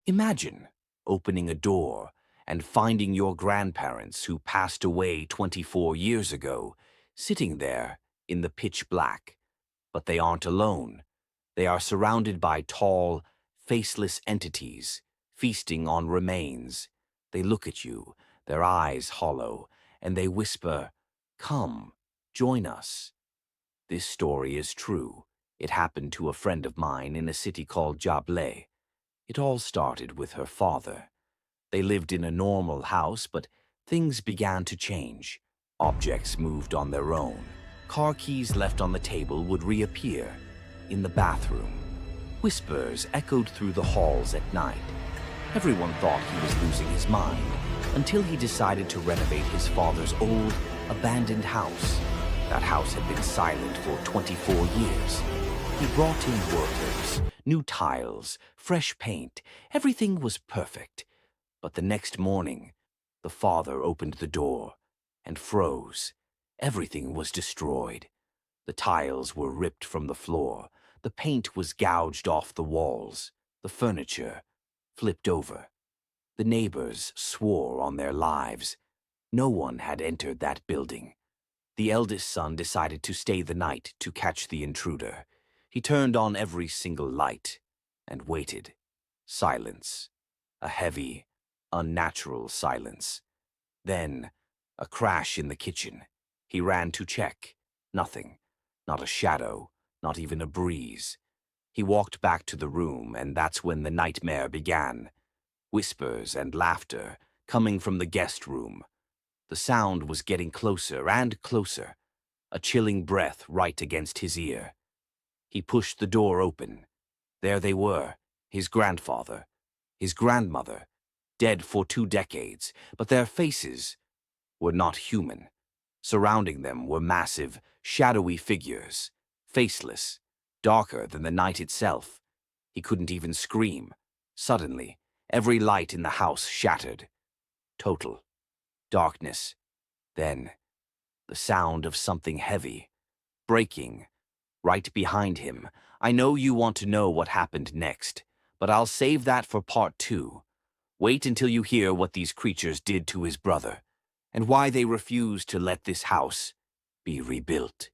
Imagine opening a door and finding your grandparents who passed away 24 years ago sitting there in the pitch black. But they aren't alone. They are surrounded by tall, faceless entities, feasting on remains. They look at you, their eyes hollow, and they whisper, "Come, join us." This story is true. It happened to a friend of mine in a city called Jableh. It all started with her father. They lived in a normal house, but things began to change. Objects moved on their own. Car keys left on the table would reappear in the bathroom. Whispers echoed through the halls at night. Everyone thought he was losing his mind until he decided to renovate his father's old, abandoned house. That house had been silent for 24 years. He brought in workers, new tiles, fresh paint. Everything was perfect. But the next morning, the father opened the door and froze. Everything was destroyed. The tiles were ripped from the floor. The paint was gouged off the walls. The furniture flipped over. The neighbors swore on their lives. No one had entered that building. The eldest son decided to stay the night to catch the intruder. He turned on every single light and waited. Silence. A heavy, unnatural silence. Then, a crash in the kitchen. He ran to check. Nothing. Not a shadow. Not even a breeze. He walked back to the room, and that's when the nightmare began. Whispers and laughter coming from the guest room. The sound was getting closer and closer. A chilling breath right against his ear. He pushed the door open. There they were, his grandfather, his grandmother, dead for 2 decades, but their faces were not human. Surrounding them were massive, shadowy figures, faceless, darker than the night itself. He couldn't even scream. Suddenly, every light in the house shattered. Total darkness. Then, the sound of something heavy, breaking, right behind him. I know you want to know what happened next, but I'll save that for part 2. Wait until you hear what these creatures did to his brother, and why they refused to let this house be rebuilt.